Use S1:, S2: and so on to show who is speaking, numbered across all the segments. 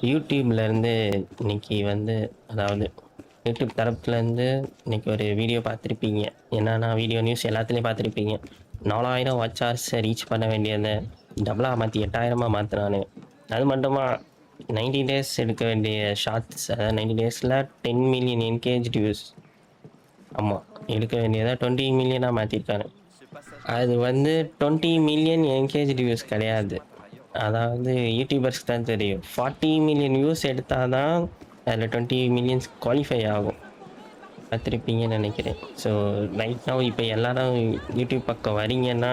S1: யூடியூப்லேருந்து இன்னைக்கு வந்து அதாவது யூடியூப் தரப்புலேருந்து இன்னைக்கு ஒரு வீடியோ பார்த்துருப்பீங்க. என்னன்னா வீடியோ நியூஸ் எல்லாத்துலேயும் பார்த்துருப்பீங்க. 4000 வாட்ச் ஹவர்ஸை ரீச் பண்ண வேண்டியதை டபுளாக மாற்றி 8000 மாற்றினானு. அது மட்டுமா 90 டேஸ் எடுக்க வேண்டிய ஷார்ட்ஸ், அதாவது 90 டேஸில் 10 மில்லியன் என்கேஜ் வியூஸ். ஆமாம், எடுக்க வேண்டியதை 20 மில்லியனாக மாற்றிருக்காரு. அது வந்து 20 மில்லியன் என்கேஜ் வியூஸ் கிடையாது. அதாவது யூடியூபர்ஸ்க்கு தான் தெரியும். 40 மில்லியன் வியூஸ் எடுத்தால் தான் அதில் 20 மில்லியன்ஸ் குவாலிஃபை ஆகும். பார்த்துருப்பீங்கன்னு நினைக்கிறேன். ஸோ ரைட் நவ் இப்போ எல்லாரும் யூடியூப் பக்கம் வரீங்கன்னா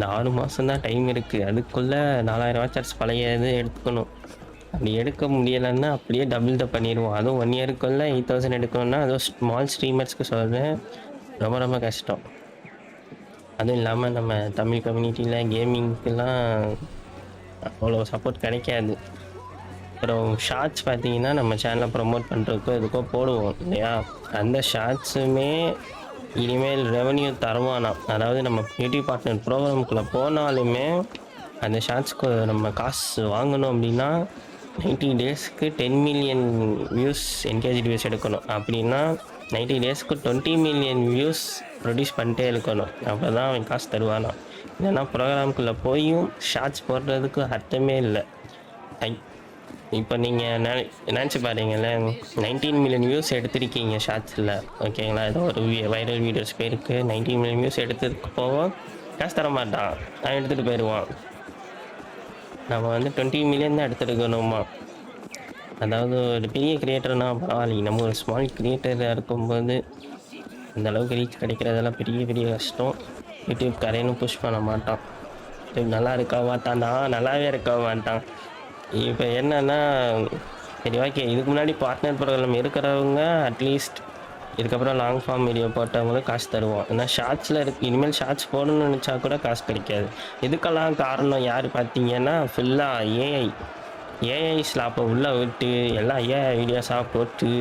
S1: 4 மாதம் தான் டைம் இருக்குது. அதுக்குள்ளே 4000 வாட்சர்ஸ் பழைய இது எடுத்துக்கணும். அப்படி எடுக்க முடியலைன்னா அப்படியே டபுள் தான் பண்ணிடுவோம். அதுவும் 1 இயருக்குள்ளே 8000 எடுக்கணும்னா அதுவும் ஸ்மால் ஸ்ட்ரீமர்ஸ்க்கு சொல்கிறேன், ரொம்ப ரொம்ப கஷ்டம். அதுவும் இல்லாமல் நம்ம தமிழ் கம்யூனிட்டியில் கேமிங்க்கெலாம் அவ்வளோ சப்போர்ட் கிடைக்காது. அப்புறம் ஷார்ட்ஸ் பார்த்தீங்கன்னா நம்ம சேனலை ப்ரமோட் பண்ணுறதுக்கோ எதுக்கோ போடுவோம் இல்லையா, அந்த ஷார்ட்ஸுமே இனிமேல் ரெவன்யூ தருவானாம். அதாவது நம்ம யூடியூப் பார்ட்னர் ப்ரோக்ராமுக்குள்ளே போனாலுமே அந்த ஷார்ட்ஸ்க்கு நம்ம காசு வாங்கணும் அப்படின்னா 90 டேஸ்க்கு 10 மில்லியன் வியூஸ் என்கேஜ் வியூஸ் எடுக்கணும். அப்படின்னா 90 டேஸ்க்கு 20 மில்லியன் வியூஸ் ப்ரொடியூஸ் பண்ணிட்டே இருக்கணும். அப்போ தான் அவன் காசு தருவானா. இல்லைன்னா ப்ரோக்ராமுக்குள்ளே போயும் ஷார்ட்ஸ் போடுறதுக்கு அர்த்தமே இல்லை. இப்போ நீங்கள் நினச்சி பாருங்களேன், 19 மில்லியன் வியூஸ் எடுத்திருக்கீங்க ஷார்ட்ஸில், ஓகேங்களா? ஏதோ ஒரு வைரல் வீடியோஸ் பேருக்கு 19 மில்லியன் வியூஸ் எடுத்துருக்கு போவோம், காசு தர மாட்டான், அவன் எடுத்துகிட்டு போயிடுவான். நம்ம வந்து 20 மில்லியன் தான் எடுத்துருக்கணுமா. அதாவது ஒரு பெரிய கிரியேட்டர்னா பரவாயில்ல, நம்ம ஒரு ஸ்மால் கிரியேட்டராக இருக்கும்போது அந்த அளவுக்கு ரீச் கிடைக்கிறதெல்லாம் பெரிய பெரிய கஷ்டம். யூடியூப் கரையனும் புஷ் பண்ண மாட்டான். யூடியூப் நல்லா இருக்க மாட்டான்டா, நல்லாவே இருக்க மாட்டான். இப்போ என்னன்னா, சரி ஓகே, இதுக்கு முன்னாடி பார்ட்னர் ப்ரோக்ராம் இருக்கிறவங்க அட்லீஸ்ட் இதுக்கப்புறம் லாங் ஃபார்ம் வீடியோ போட்டவங்களுக்கு காசு தருவோம். ஏன்னா ஷார்ட்ஸில் இனிமேல் ஷார்ட்ஸ் போடணும்னு நினச்சா கூட காசு கிடைக்காது. இதுக்கெல்லாம் காரணம் யார் பார்த்தீங்கன்னா, ஃபுல்லாக ஏஐ ஸ்லாப்பை உள்ளே விட்டு எல்லாம் ஏஐ வீடியோஸாக போட்டு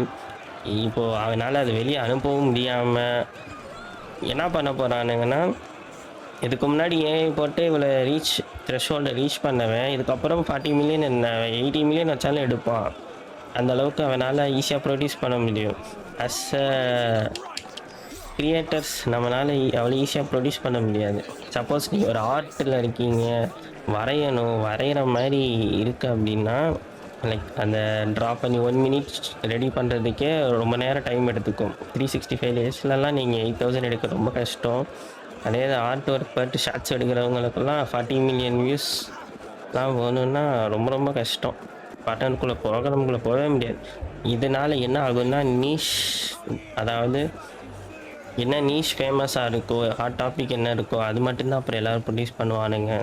S1: இப்போது அவனால் அது வெளியே அனுப்பவும் முடியாமல் என்ன பண்ண போகிறானுங்கன்னா, இதுக்கு முன்னாடி ஏஐ போட்டு இவ்வளோ ரீச் த்ரெஷ்ஹோல்டை ரீச் பண்ணவன் இதுக்கப்புறம் 40 மில்லியன் என்ன 80 மில்லியன் வச்சாலும் எடுப்பான். அந்த அளவுக்கு அவனால் ஈஸியாக ப்ரொடியூஸ் பண்ண முடியும். அஸ் அ கிரியேட்டர்ஸ் நம்மளால் அவ்வளோ ஈஸியாக ப்ரொடியூஸ் பண்ண முடியாது. சப்போஸ் நீங்கள் ஒரு ஆர்ட்டில் இருக்கீங்க, வரைகிற மாதிரி இருக்குது அப்படின்னா, லைக் அந்த ட்ரா பண்ணி 1 மினிட் ரெடி பண்ணுறதுக்கே ரொம்ப நேரம் டைம் எடுத்துக்கும். 365 டேஸ்லலாம் நீங்கள் 8000 எடுக்க ரொம்ப கஷ்டம். அதே ஆர்ட் ஒர்க் பார்த்து ஷார்ட்ஸ் எடுக்கிறவங்களுக்கெல்லாம் 40 மில்லியன் வியூஸ்லாம் வேணும்னா ரொம்ப ரொம்ப கஷ்டம். பட்டனுக்குள்ளே ப்ரோக்ராமுக்குள்ளே போகவே முடியாது. இதனால் என்ன ஆகுதுன்னா, அதாவது என்ன நீஷ் ஃபேமஸாக இருக்கோ, ஹாட் டாபிக் என்ன இருக்கோ அது மட்டும்தான் அப்புறம் எல்லோரும் ப்ரொடியூஸ் பண்ணுவானுங்க.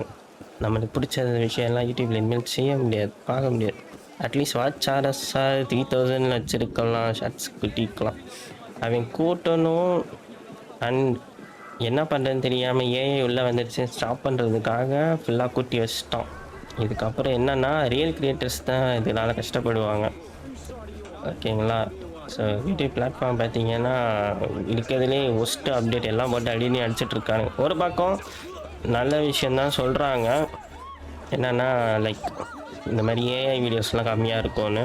S1: நம்மளுக்கு பிடிச்ச விஷயம்லாம் யூடியூப்பில் இனிமேல் செய்ய முடியாது, பார்க்க முடியாது. அட்லீஸ்ட் வாட்ச் ஹவர்ஸாக 3000 வச்சுருக்கலாம், ஷார்ட்ஸ் குட்டிக்கலாம். அவன் கூட்டணும். அண்ட் என்ன பண்ணுறதுன்னு தெரியாமல் ஏஐ உள்ளே வந்துடுச்சு, ஸ்டாப் பண்ணுறதுக்காக ஃபுல்லாக கூட்டி வச்சிட்டோம். இதுக்கப்புறம் என்னென்னா ரியல் கிரியேட்டர்ஸ் தான் இதனால் கஷ்டப்படுவாங்க, ஓகேங்களா? ஸோ யூடியூப் பிளாட்ஃபார்ம் பார்த்தீங்கன்னா இருக்கிறதுலே ஒஸ்ட்டு அப்டேட் எல்லாம் போட்டு அடினி அடிச்சிட்ருக்காங்க. ஒரு பக்கம் நல்ல விஷயந்தான் சொல்கிறாங்க, என்னென்னா லைக் இந்த மாதிரி ஏஐ வீடியோஸ்லாம் கம்மியாக இருக்கும்னு.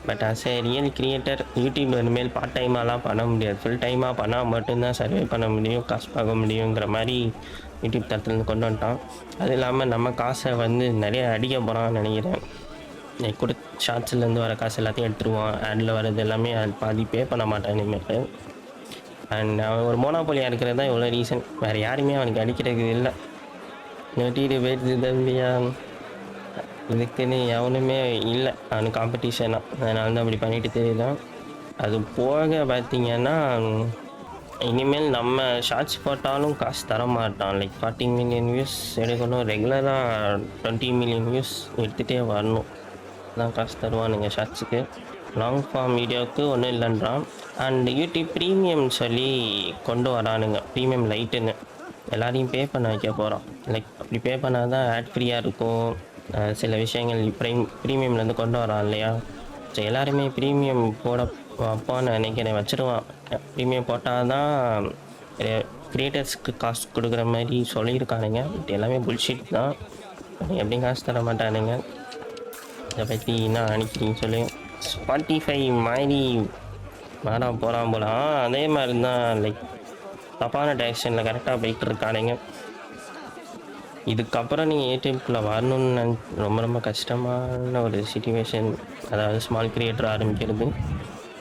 S1: But as a real creator YouTube இனிமேல் பார்ட் டைமாலாம் பண்ண முடியாது, ஃபுல் டைமாக பண்ணால் மட்டும்தான் சர்வே பண்ண முடியும், காசு பார்க்க முடியுங்கிற மாதிரி யூடியூப் தரத்துலேருந்து கொண்டு வந்துட்டான். அது இல்லாமல் நம்ம காசை வந்து நிறைய அடிக்க போகிறான்னு நினைக்கிறேன். கூட ஷார்ட்ஸ்லேருந்து வர காசு எல்லாத்தையும் எடுத்துருவான், ஆடில் வர்றது எல்லாமே பாதி பே பண்ண மாட்டான் இனிமேல். அண்ட் அவன் ஒரு மோனோபோலியாக இருக்கிறது தான் இவ்வளோ ரீசன், வேறு யாருமே அவனுக்கு அடிக்கிறதுக்கு இல்லை. நொட்டிட்டு போயிடுது தம்பியா, இதுக்குன்னு எவனுமே இல்லை அவனுக்கு காம்படிஷனாக, அதனால தான் அப்படி பண்ணிட்டு தெரியலாம். அது போக பார்த்திங்கன்னா இனிமேல் நம்ம ஷார்ட்ஸ் போட்டாலும் காசு தர மாட்டான். லைக் 40 மில்லியன் வியூஸ் எடுக்கணும், ரெகுலராக 20 மில்லியன் வியூஸ் எடுத்துகிட்டே வரணும், தான் காசு தருவானுங்க ஷார்ட்ஸுக்கு. லாங் ஃபார்ம் வீடியோவுக்கு ஒன்றும் இல்லைன்றான். அண்ட் யூடியூப் ப்ரீமியம் சொல்லி கொண்டு வரானுங்க, ப்ரீமியம் லைட்டுன்னு எல்லாரையும் பே பண்ண வைக்க போகிறான். லைக் அப்படி பே பண்ணால் தான் ஆட் ஃப்ரீயாக இருக்கும். சில விஷயங்கள் ப்ரீமியம்லேருந்து கொண்டு வரான் இல்லையா. ஸோ எல்லாருமே ப்ரீமியம் போட வைப்பான்னு நினைக்கிறேன், வச்சுருவான். ப்ரீமியம் போட்டால் தான் க்ரியேட்டர்ஸ்க்கு காசு கொடுக்குற மாதிரி சொல்லியிருக்கானுங்க. பட் எல்லாமே புல்ஷிட் தான், எப்படியும் காசு தர மாட்டானுங்க. இதை பற்றி என்ன நினைக்கிறீங்க சொல்லுங்க. ஸ்பாட்டிஃபை மாதிரி மாற போகிறான் போல. அதே மாதிரி தான் லைக் தப்பான டைரெக்ஷனில் கரெக்டாக போயிட்டு இருக்கானுங்க. இதுக்கப்புறம் நீங்கள் யூடியூப்குள்ளே வரணும்னு ரொம்ப ரொம்ப கஷ்டமான ஒரு சுச்சுவேஷன். அதாவது ஸ்மால் கிரியேட்டர் ஆரம்பிக்கிறது.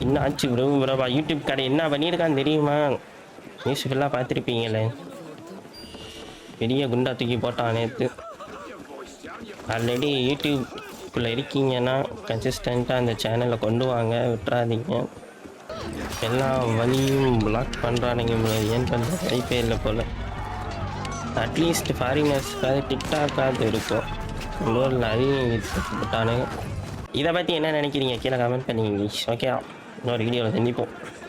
S1: என்ன ஆச்சு ப்ரோவா யூடியூப் கடை என்ன பண்ணியிருக்கான்னு தெரியுமா? நியூஸ் ஃபுல்லாக பார்த்துருப்பீங்களே, பெரிய குண்டா தூக்கி போட்டான் நேற்று. ஆல்ரெடி யூடியூப்குள்ளே இருக்கீங்கன்னா கன்சிஸ்டண்ட்டாக அந்த சேனலை கொண்டு வாங்க, விட்டுறாதீங்க. எல்லா வழியும் பிளாக் பண்ணுறானுங்க, ஏன் பண்ணுற வாய்ப்பே இல்லை போல். அட்லீஸ்ட் ஃபாரினர்ஸ்க்காக டிக்டாக்காவது இருக்கும், உள்ளூரில் அதையும் போட்டானுங்க. இதை பற்றி என்ன நினைக்கிறீங்க கீழே கமெண்ட் பண்ணிங்க. ஓகே, இன்னொரு வீடியோவில் சந்திப்போம்.